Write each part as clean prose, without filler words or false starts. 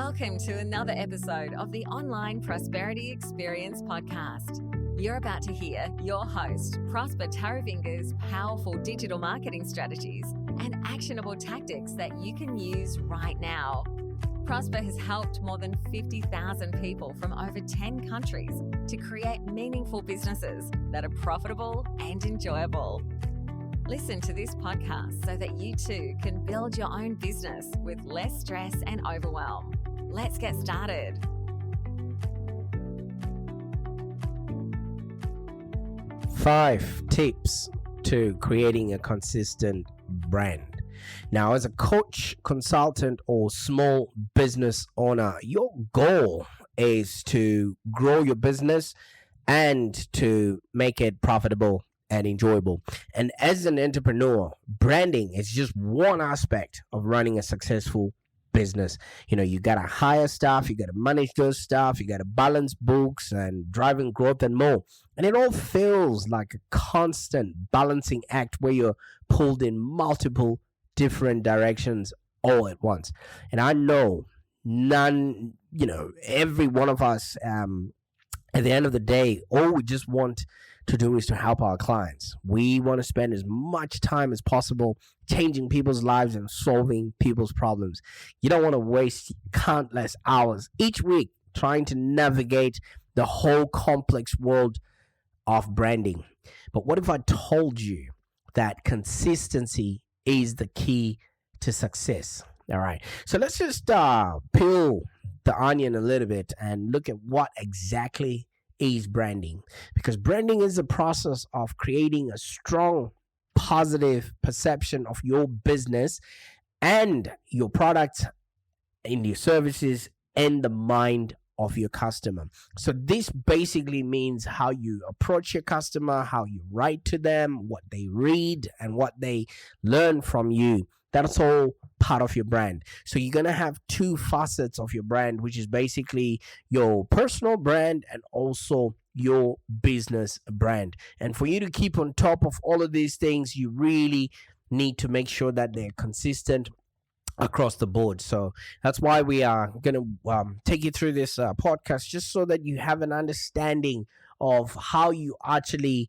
Welcome to another episode of the Online Prosperity Experience podcast. You're about to hear your host, Prosper Taravinga's powerful digital marketing strategies and actionable tactics that you can use right now. Prosper has helped more than 50,000 people from over 10 countries to create meaningful businesses that are profitable and enjoyable. Listen to this podcast so that you too can build your own business with less stress and overwhelm. Let's get started. Five tips to creating a consistent brand. Now, as a coach, consultant, or small business owner, your goal is to grow your business and to make it profitable and enjoyable. And as an entrepreneur, branding is just one aspect of running a successful business. You got to hire staff, you got to manage those staff, you got to balance books and driving growth and more. And it all feels like a constant balancing act where you're pulled in multiple different directions all at once. And I know every one of us, at the end of the day, all we just want to do is to help our clients. We want to spend as much time as possible changing people's lives and solving people's problems. You don't want to waste countless hours each week trying to navigate the whole complex world of branding. But what if I told you that consistency is the key to success? All right. So let's just peel the onion a little bit and look at what exactly is branding, because branding is the process of creating a strong positive perception of your business and your product and your services in the mind of your customer. So this basically means how you approach your customer, how you write to them, what they read, and what they learn from you. That's all part of your brand. So you're going to have two facets of your brand, which is basically your personal brand and also your business brand. And for you to keep on top of all of these things, you really need to make sure that they're consistent across the board. So that's why we are going to take you through this podcast, just so that you have an understanding of how you actually,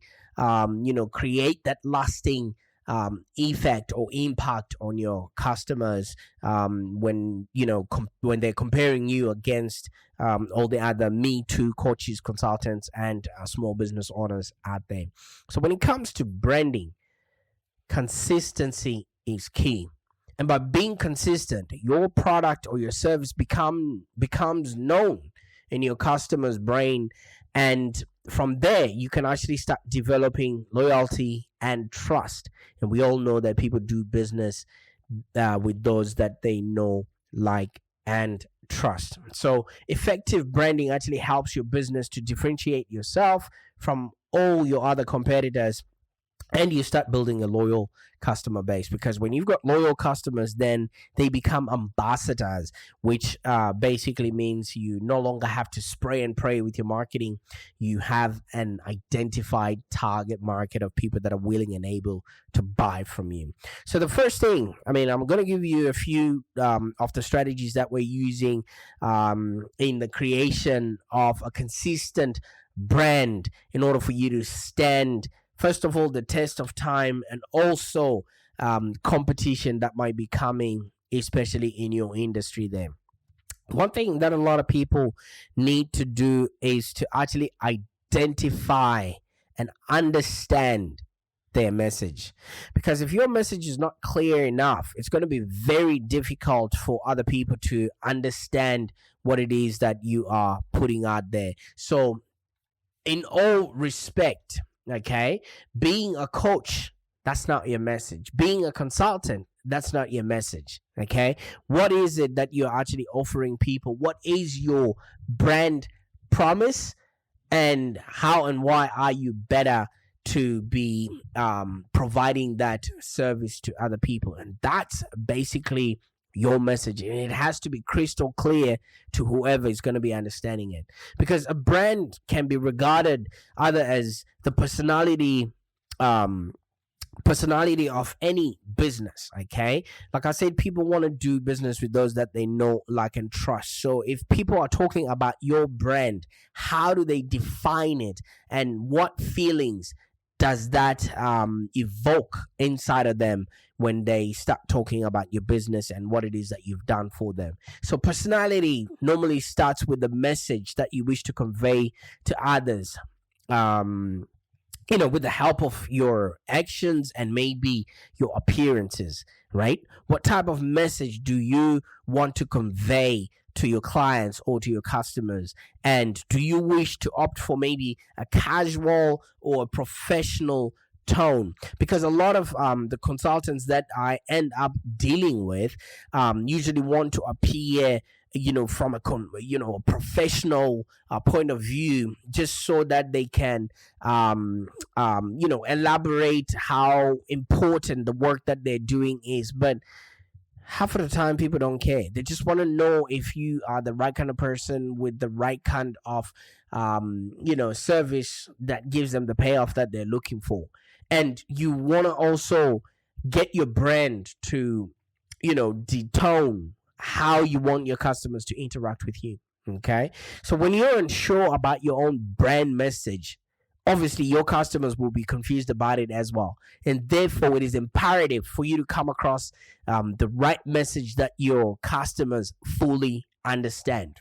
create that lasting effect or impact on your customers when they're comparing you against all the other Me.I.A coaches, consultants, and small business owners out there. So when it comes to branding, consistency is key. And by being consistent, your product or your service becomes known in your customer's brain, and from there you can actually start developing loyalty and trust. And we all know that people do business with those that they know, like, and trust. So effective branding actually helps your business to differentiate yourself from all your other competitors, and you start building a loyal customer base, because when you've got loyal customers, then they become ambassadors, which basically means you no longer have to spray and pray with your marketing. You have an identified target market of people that are willing and able to buy from you. So the first thing, I'm going to give you a few of the strategies that we're using in the creation of a consistent brand in order for you to stand, first of all, the test of time, and also competition that might be coming, especially in your industry there. One thing that a lot of people need to do is to actually identify and understand their message. Because if your message is not clear enough, it's going to be very difficult for other people to understand what it is that you are putting out there. So in all respect, okay, being a coach, that's not your message. Being a consultant, that's not your message. Okay, what is it that you're actually offering people? What is your brand promise, and how and why are you better to be providing that service to other people? And that's basically your message, and it has to be crystal clear to whoever is going to be understanding it, because a brand can be regarded either as the personality personality of any business. Okay, like I said, people want to do business with those that they know, like, and trust. So if people are talking about your brand, how do they define it, and what feelings does that evoke inside of them when they start talking about your business and what it is that you've done for them? So personality normally starts with the message that you wish to convey to others, um with the help of your actions and maybe your appearances, right? What type of message do you want to convey to your clients or to your customers? And do you wish to opt for maybe a casual or a professional tone? Because a lot of the consultants that I end up dealing with usually want to appear, from a professional point of view, just so that they can elaborate how important the work that they're doing is. But half of the time people don't care. They just want to know if you are the right kind of person with the right kind of service that gives them the payoff that they're looking for. And you want to also get your brand to detone how you want your customers to interact with you. Okay, so when you're unsure about your own brand message, obviously your customers will be confused about it as well, and therefore it is imperative for you to come across the right message that your customers fully understand.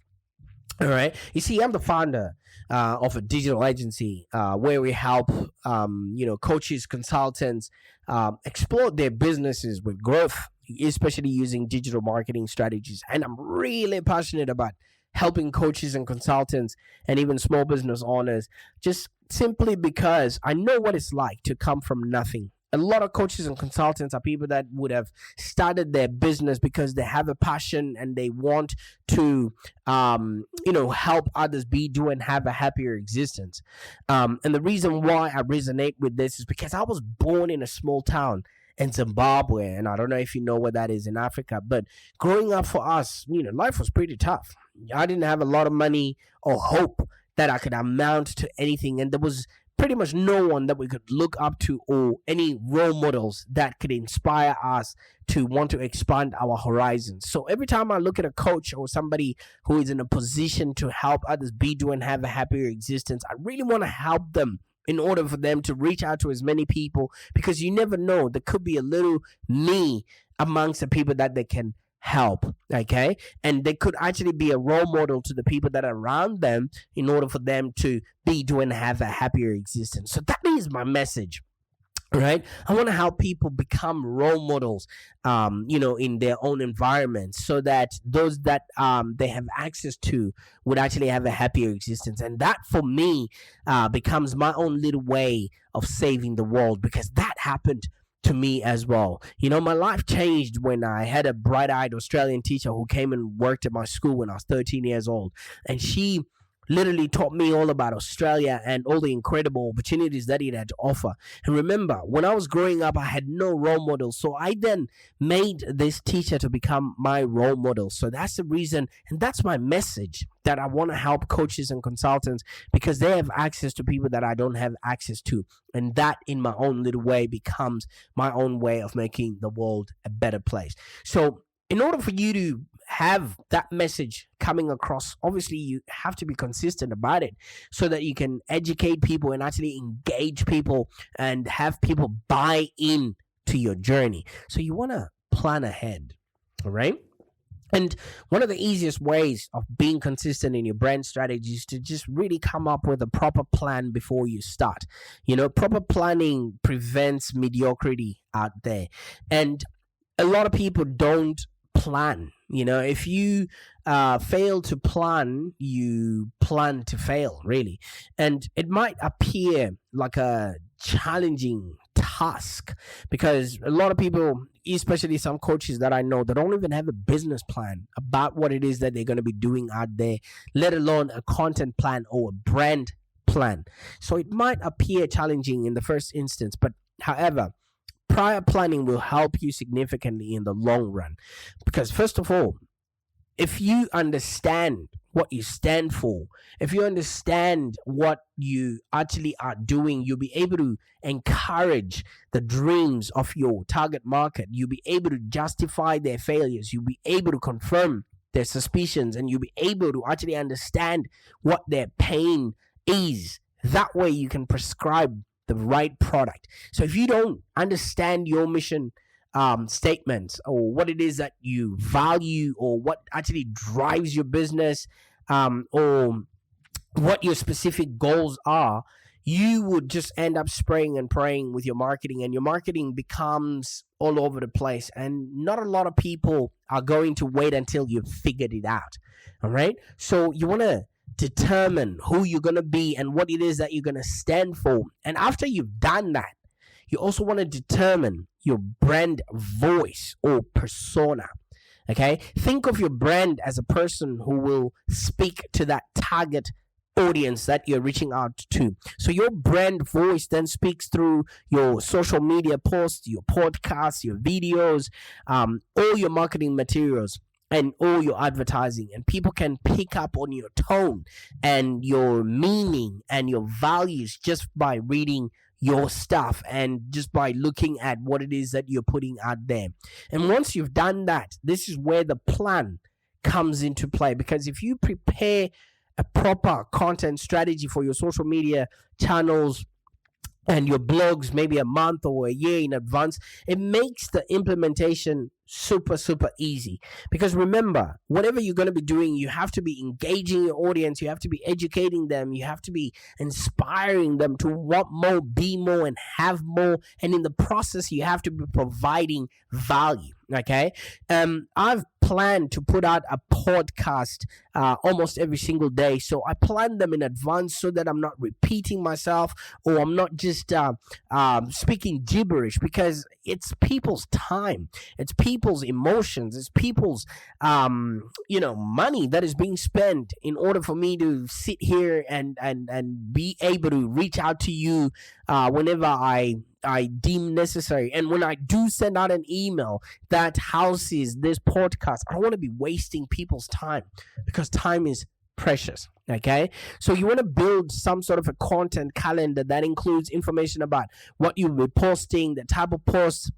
All right. You see, I'm the founder of a digital agency where we help, coaches, consultants explore their businesses with growth, especially using digital marketing strategies. And I'm really passionate about helping coaches and consultants and even small business owners, just simply because I know what it's like to come from nothing. A lot of coaches and consultants are people that would have started their business because they have a passion and they want to help others be, do, and have a happier existence. And the reason why I resonate with this is because I was born in a small town in Zimbabwe, and I don't know if you know where that is in Africa, but growing up for us, life was pretty tough. I didn't have a lot of money or hope that I could amount to anything, and there was pretty much no one that we could look up to or any role models that could inspire us to want to expand our horizons. So every time I look at a coach or somebody who is in a position to help others be, do, and have a happier existence, I really want to help them in order for them to reach out to as many people, because you never know, there could be a little me amongst the people that they can help. Okay, and they could actually be a role model to the people that are around them in order for them to be, do, and have a happier existence. So that is my message. Right, I want to help people become role models, in their own environment, so that those that they have access to would actually have a happier existence. And that, for me, becomes my own little way of saving the world, because that happened to me as well. My life changed when I had a bright-eyed Australian teacher who came and worked at my school when I was 13 years old, and she literally taught me all about Australia and all the incredible opportunities that it had to offer. And remember, when I was growing up, I had no role models. So I then made this teacher to become my role model. So that's the reason, and that's my message, that I want to help coaches and consultants, because they have access to people that I don't have access to. And that, in my own little way, becomes my own way of making the world a better place. So in order for you to have that message coming across, obviously you have to be consistent about it, so that you can educate people and actually engage people and have people buy in to your journey. So you want to plan ahead. All right. And one of the easiest ways of being consistent in your brand strategy is to just really come up with a proper plan before you start. Proper planning prevents mediocrity out there. And a lot of people don't plan. If you fail to plan, you plan to fail, really. And it might appear like a challenging task, because a lot of people, especially some coaches that I know, they don't even have a business plan about what it is that they're going to be doing out there, let alone a content plan or a brand plan. So it might appear challenging in the first instance, but however, prior planning will help you significantly in the long run. Because first of all, if you understand what you stand for, if you understand what you actually are doing, you'll be able to encourage the dreams of your target market. You'll be able to justify their failures. You'll be able to confirm their suspicions, and you'll be able to actually understand what their pain is. That way you can prescribe the right product. So if you don't understand your mission statements, or what it is that you value, or what actually drives your business, or what your specific goals are, you would just end up spraying and praying with your marketing, and your marketing becomes all over the place. And not a lot of people are going to wait until you've figured it out. All right. So you want to determine who you're going to be and what it is that you're going to stand for. And after you've done that, you also want to determine your brand voice or persona. Okay, think of your brand as a person who will speak to that target audience that you're reaching out to. So your brand voice then speaks through your social media posts, your podcasts, your videos, all your marketing materials, and all your advertising. And people can pick up on your tone and your meaning and your values just by reading your stuff and just by looking at what it is that you're putting out there. And once you've done that, this is where the plan comes into play. Because if you prepare a proper content strategy for your social media channels and your blogs maybe a month or a year in advance, it makes the implementation super easy. Because remember, whatever you're going to be doing, you have to be engaging your audience, you have to be educating them, you have to be inspiring them to want more, be more, and have more. And in the process, you have to be providing value. Okay, I've planned to put out a podcast almost every single day. So I plan them in advance so that I'm not repeating myself, or I'm not just speaking gibberish, because it's people's time, it's people's emotions, it's people's money that is being spent in order for me to sit here and be able to reach out to you whenever I deem necessary. And when I do send out an email that houses this podcast, I don't want to be wasting people's time, because time is precious. Okay, so you want to build some sort of a content calendar that includes information about what you'll be posting, the type of posts,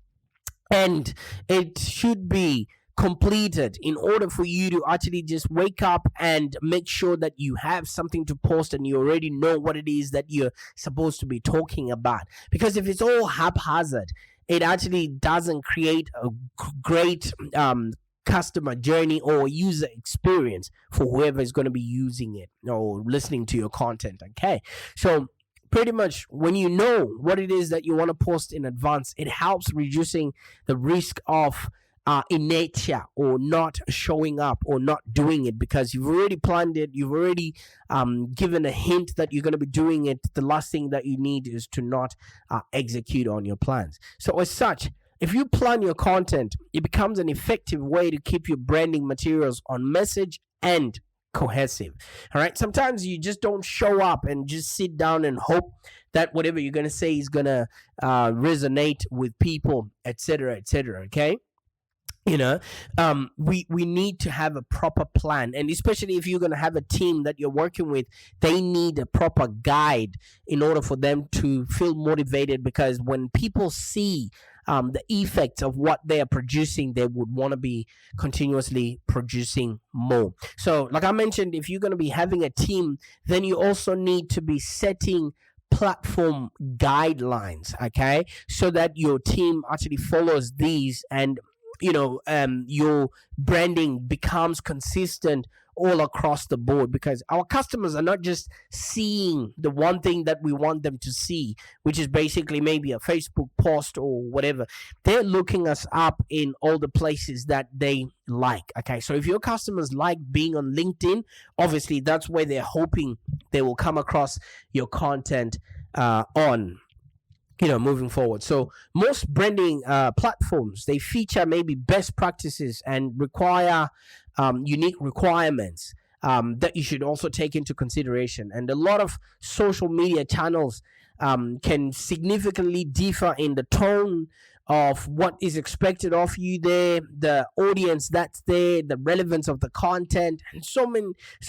and it should be completed in order for you to actually just wake up and make sure that you have something to post and you already know what it is that you're supposed to be talking about. Because if it's all haphazard, it actually doesn't create a great customer journey or user experience for whoever is going to be using it or listening to your content. Okay, so pretty much when you know what it is that you want to post in advance, it helps reducing the risk of inertia, or not showing up or not doing it, because you've already planned it, you've already given a hint that you're going to be doing it. The last thing that you need is to not execute on your plans. So as such, if you plan your content, it becomes an effective way to keep your branding materials on message and cohesive. All right, sometimes you just don't show up and just sit down and hope that whatever you're going to say is going to resonate with people, etc. Okay, we need to have a proper plan. And especially if you're going to have a team that you're working with, they need a proper guide in order for them to feel motivated, because when people see the effects of what they are producing, they would want to be continuously producing more. So like I mentioned, if you're going to be having a team, then you also need to be setting platform guidelines, okay, so that your team actually follows these, and your branding becomes consistent all across the board. Because our customers are not just seeing the one thing that we want them to see, which is basically maybe a Facebook post or whatever. They're looking us up in all the places that they like. Okay, so if your customers like being on LinkedIn, obviously that's where they're hoping they will come across your content on moving forward. So most branding platforms, they feature maybe best practices and require unique requirements that you should also take into consideration. And a lot of social media channels can significantly differ in the tone of what is expected of you there, the audience that's there, the relevance of the content, and so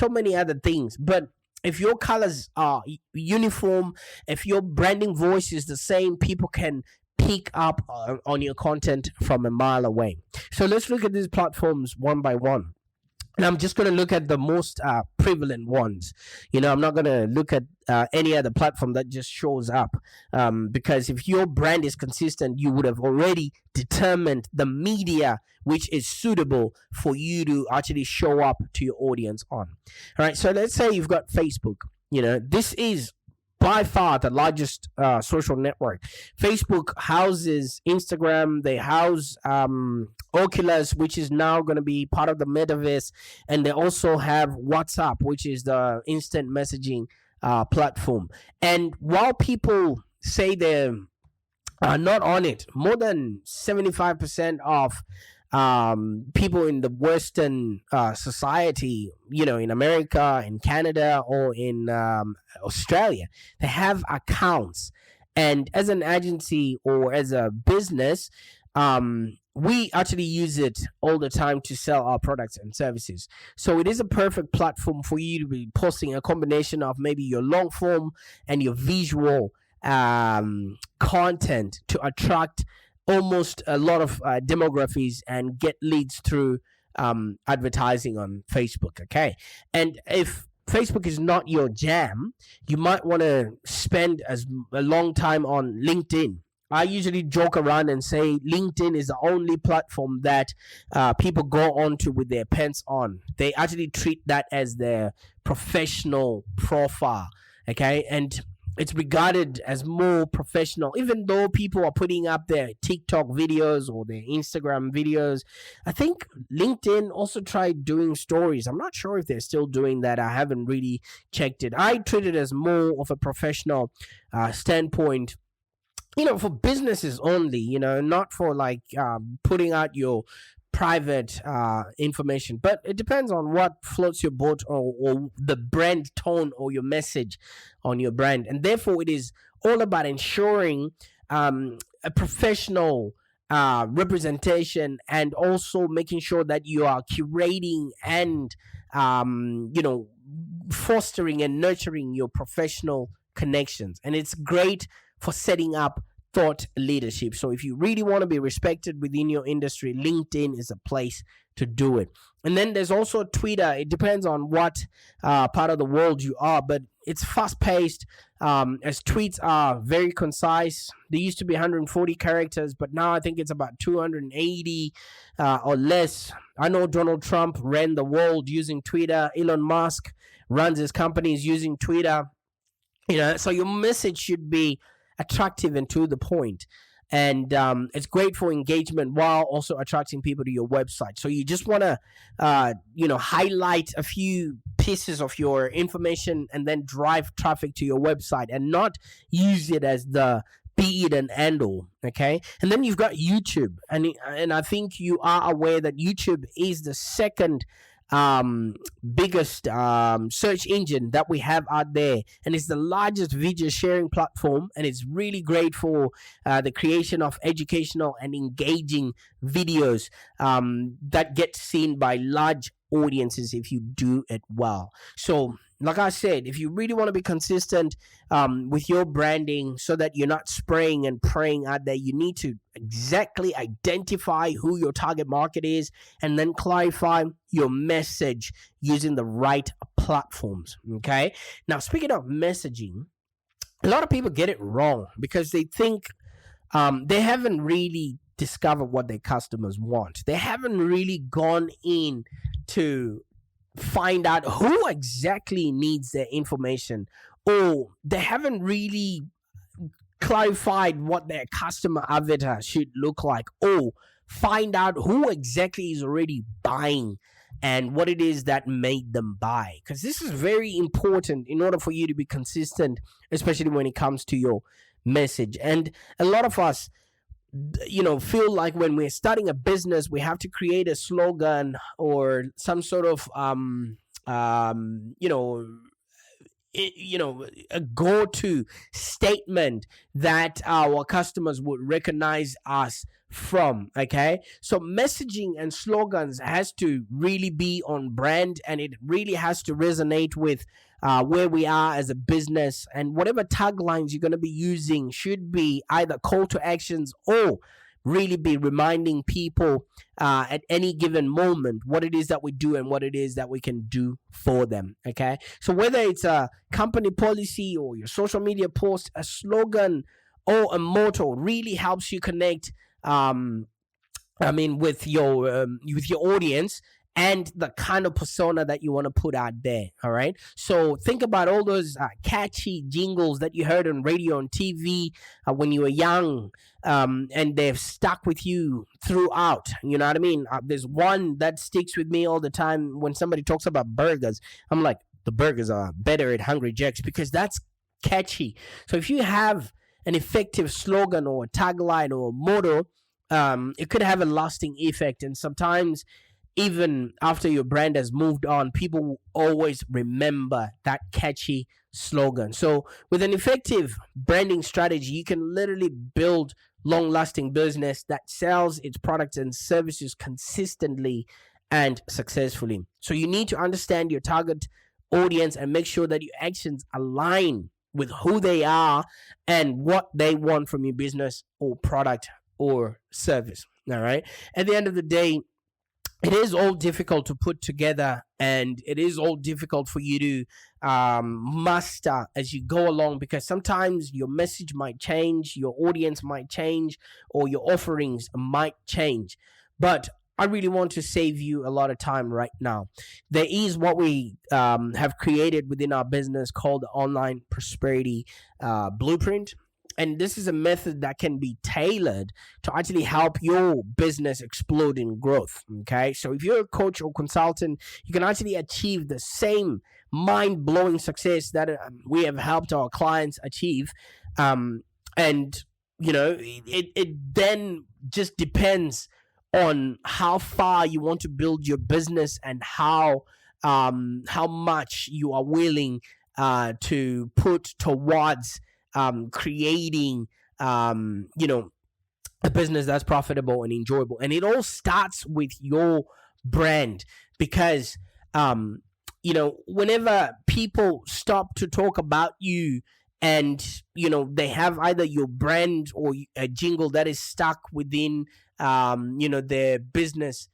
many other things. But if your colors are uniform, if your branding voice is the same, people can pick up on your content from a mile away. So let's look at these platforms one by one. And I'm just going to look at the most prevalent ones. I'm not going to look at any other platform that just shows up, because if your brand is consistent, you would have already determined the media which is suitable for you to actually show up to your audience on. All right, so let's say you've got Facebook. This is by far the largest social network. Facebook houses Instagram. They house Oculus, which is now going to be part of the metaverse, and they also have WhatsApp, which is the instant messaging platform. And while people say they're not on it, more than 75% of people in the Western society, in America, in Canada, or in Australia, they have accounts. And as an agency or as a business, we actually use it all the time to sell our products and services. So it is a perfect platform for you to be posting a combination of maybe your long form and your visual content to attract almost a lot of demographics and get leads through advertising on Facebook. Okay. And if Facebook is not your jam, you might want to spend a long time on LinkedIn. I usually joke around and say LinkedIn is the only platform that people go onto with their pants on. They actually treat that as their professional profile. Okay. And it's regarded as more professional, even though people are putting up their TikTok videos or their Instagram videos. I think LinkedIn also tried doing stories. I'm not sure if they're still doing that. I haven't really checked it. I treat it as more of a professional standpoint, for businesses only, not for like putting out your private information. But it depends on what floats your boat, or the brand tone or your message on your brand. And therefore it is all about ensuring a professional representation, and also making sure that you are curating and fostering and nurturing your professional connections. And it's great for setting up thought leadership. So if you really want to be respected within your industry, LinkedIn is a place to do it. And then there's also Twitter. It depends on what part of the world you are, but it's fast paced, as tweets are very concise. They used to be 140 characters, but now I think it's about 280 or less. I know Donald Trump ran the world using Twitter. Elon Musk runs his companies using Twitter. So your message should be attractive and to the point. And it's great for engagement while also attracting people to your website. So you just want to, highlight a few pieces of your information and then drive traffic to your website, and not use it as the be it and end all. Okay. And then you've got YouTube. And I think you are aware that YouTube is the second biggest search engine that we have out there, and it's the largest video sharing platform, and it's really great for the creation of educational and engaging videos that get seen by large audiences if you do it well. So like I said, if you really want to be consistent with your branding so that you're not spraying and praying out there, you need to exactly identify who your target market is, and then clarify your message using the right platforms. Okay. Now, speaking of messaging, a lot of people get it wrong because they think they haven't really discovered what their customers want. They haven't really gone in to find out who exactly needs their information, or they haven't really clarified what their customer avatar should look like, or find out who exactly is already buying and what it is that made them buy. Because this is very important in order for you to be consistent, especially when it comes to your message. And a lot of us feel like when we're starting a business, we have to create a slogan or some sort of a go-to statement that our customers would recognize us from. Okay, so messaging and slogans has to really be on brand, and it really has to resonate with where we are as a business. And whatever taglines you're going to be using should be either call to actions or really be reminding people at any given moment what it is that we do and what it is that we can do for them. Okay, so whether it's a company policy or your social media post, a slogan or a motto really helps you connect with your audience and the kind of persona that you want to put out there. All right, so think about all those catchy jingles that you heard on radio and TV when you were young, and they've stuck with you throughout. You know what I mean? There's one that sticks with me all the time. When somebody talks about burgers, I'm like, the burgers are better at Hungry Jack's, because that's catchy. So if you have an effective slogan or a tagline or a motto, it could have a lasting effect. And sometimes, even after your brand has moved on, people will always remember that catchy slogan. So with an effective branding strategy, you can literally build long-lasting business that sells its products and services consistently and successfully. So you need to understand your target audience and make sure that your actions align with who they are and what they want from your business or product or service. All right. At the end of the day, it is all difficult to put together, and it is all difficult for you to master as you go along, because sometimes your message might change, your audience might change, or your offerings might change. But I really want to save you a lot of time right now. There is what we have created within our business called the Online Prosperity Blueprint. And this is a method that can be tailored to actually help your business explode in growth. Okay, so if you're a coach or consultant, you can actually achieve the same mind-blowing success that we have helped our clients achieve. And it then just depends on how far you want to build your business and how much you are willing to put towards creating a business that's profitable and enjoyable. And it all starts with your brand, because whenever people stop to talk about you, and they have either your brand or a jingle that is stuck within their business,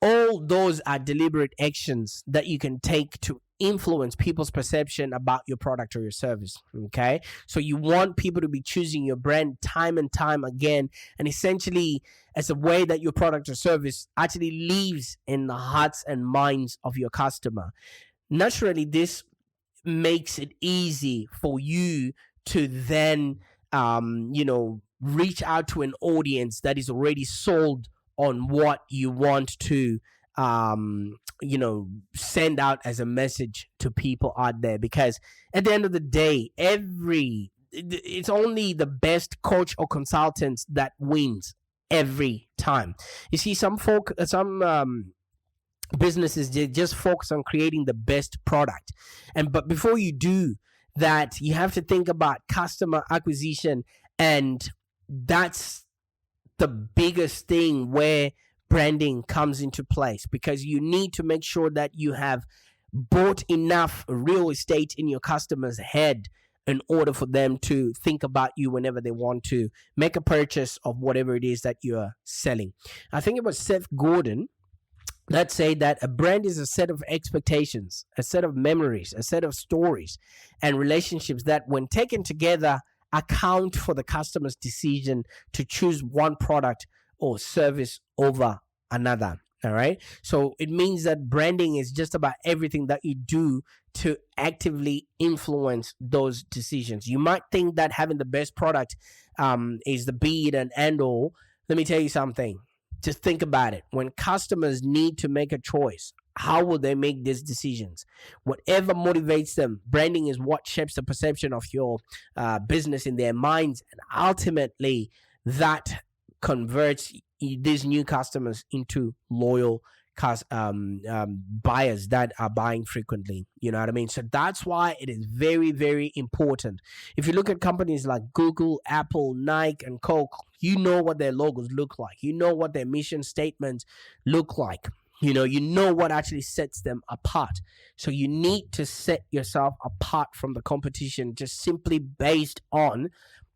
all those are deliberate actions that you can take to influence people's perception about your product or your service. Okay, so you want people to be choosing your brand time and time again, and essentially as a way that your product or service actually lives in the hearts and minds of your customer. Naturally, this makes it easy for you to then reach out to an audience that is already sold on what you want to send out as a message to people out there. Because at the end of the day, it's only the best coach or consultants that wins every time. You see, some businesses, they just focus on creating the best product, but before you do that, you have to think about customer acquisition, and that's the biggest thing where branding comes into place, because you need to make sure that you have bought enough real estate in your customer's head in order for them to think about you whenever they want to make a purchase of whatever it is that you're selling. I think it was Seth Godin that say that a brand is a set of expectations, a set of memories, a set of stories and relationships that, when taken together, account for the customer's decision to choose one product or service over another. All right. So it means that branding is just about everything that you do to actively influence those decisions. You might think that having the best product is the be it and end all. Let me tell you something. Just think about it. When customers need to make a choice, how will they make these decisions? Whatever motivates them, branding is what shapes the perception of your business in their minds. And ultimately, that converts these new customers into loyal buyers that are buying frequently. You know what I mean? So that's why it is very, very important. If you look at companies like Google, Apple, Nike, and Coke, you know what their logos look like. You know what their mission statements look like. You know what actually sets them apart. So you need to set yourself apart from the competition just simply based on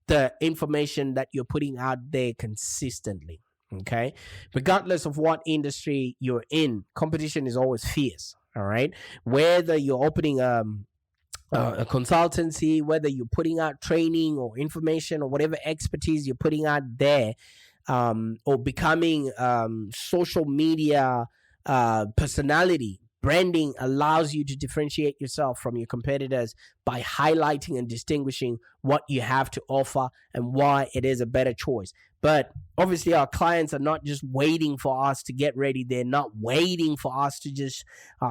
the information that you're putting out there consistently. Okay, regardless of what industry you're in, competition is always fierce. All right, whether you're opening a consultancy, whether you're putting out training or information or whatever expertise you're putting out there, or becoming social media personality. Branding allows you to differentiate yourself from your competitors by highlighting and distinguishing what you have to offer and why it is a better choice. But obviously, our clients are not just waiting for us to get ready. They're not waiting for us to just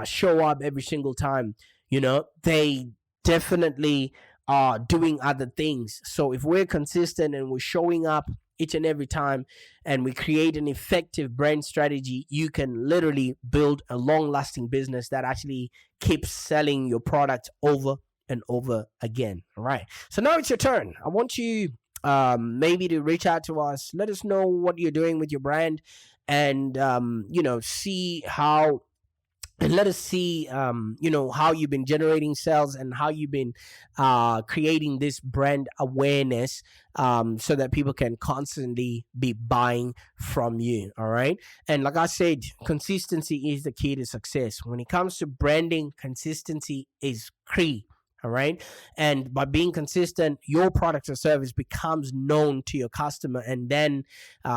show up every single time. They definitely are doing other things. So if we're consistent and we're showing up each and every time and we create an effective brand strategy, you can literally build a long-lasting business that actually keeps selling your product over and over again. All right. So now it's your turn. I want you maybe to reach out to us. Let us know what you're doing with your brand and, see how. And let us see, how you've been generating sales and how you've been creating this brand awareness so that people can constantly be buying from you. All right. And like I said, consistency is the key to success. When it comes to branding, consistency is key. All right. And by being consistent, your product or service becomes known to your customer. And then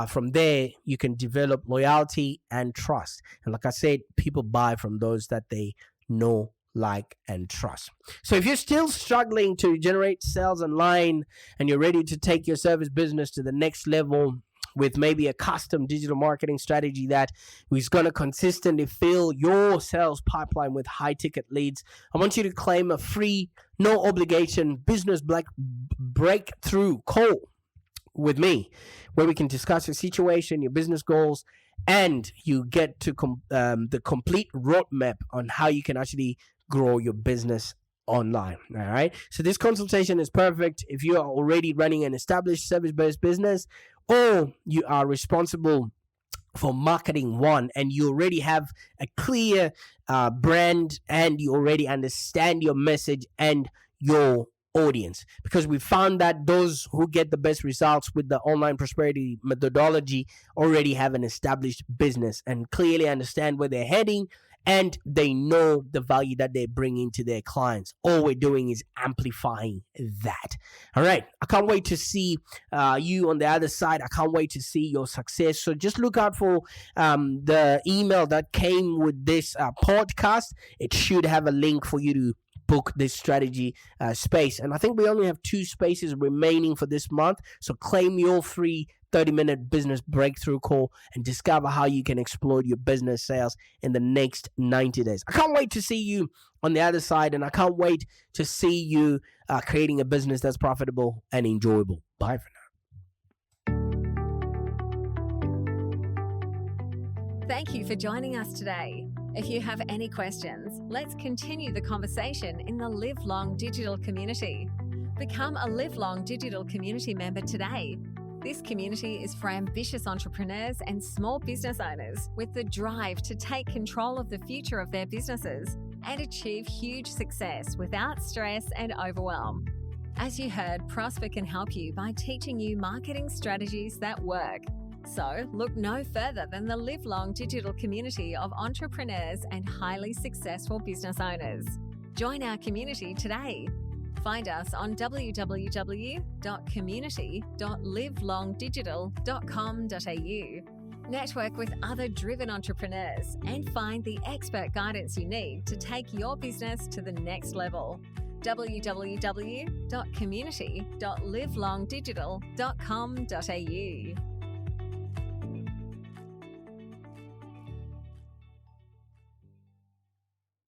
from there, you can develop loyalty and trust. And like I said, people buy from those that they know, like, and trust. So if you're still struggling to generate sales online and you're ready to take your service business to the next level, with maybe a custom digital marketing strategy that is going to consistently fill your sales pipeline with high ticket leads, I want you to claim a free, no obligation business breakthrough call with me, where we can discuss your situation, your business goals, and you get to the complete roadmap on how you can actually grow your business online. All right. So this consultation is perfect if you are already running an established service-based business, or you are responsible for marketing one and you already have a clear brand and you already understand your message and your audience. Because we found that those who get the best results with the online prosperity methodology already have an established business and clearly understand where they're heading, and they know the value that they're bringing to their clients. All we're doing is amplifying that. All right. I can't wait to see you on the other side. I can't wait to see your success. So just look out for the email that came with this podcast. It should have a link for you to book this strategy space. And I think we only have 2 spaces remaining for this month. So claim your free 30-minute business breakthrough call and discover how you can explode your business sales in the next 90 days. I can't wait to see you on the other side, and I can't wait to see you creating a business that's profitable and enjoyable. Bye for now. Thank you for joining us today. If you have any questions, let's continue the conversation in the Live Long Digital community. Become a Live Long Digital community member today. This community is for ambitious entrepreneurs and small business owners with the drive to take control of the future of their businesses and achieve huge success without stress and overwhelm. As you heard, Prosper can help you by teaching you marketing strategies that work. So look no further than the Live Long Digital community of entrepreneurs and highly successful business owners. Join our community today. Find us on www.community.livelongdigital.com.au. Network with other driven entrepreneurs and find the expert guidance you need to take your business to the next level. www.community.livelongdigital.com.au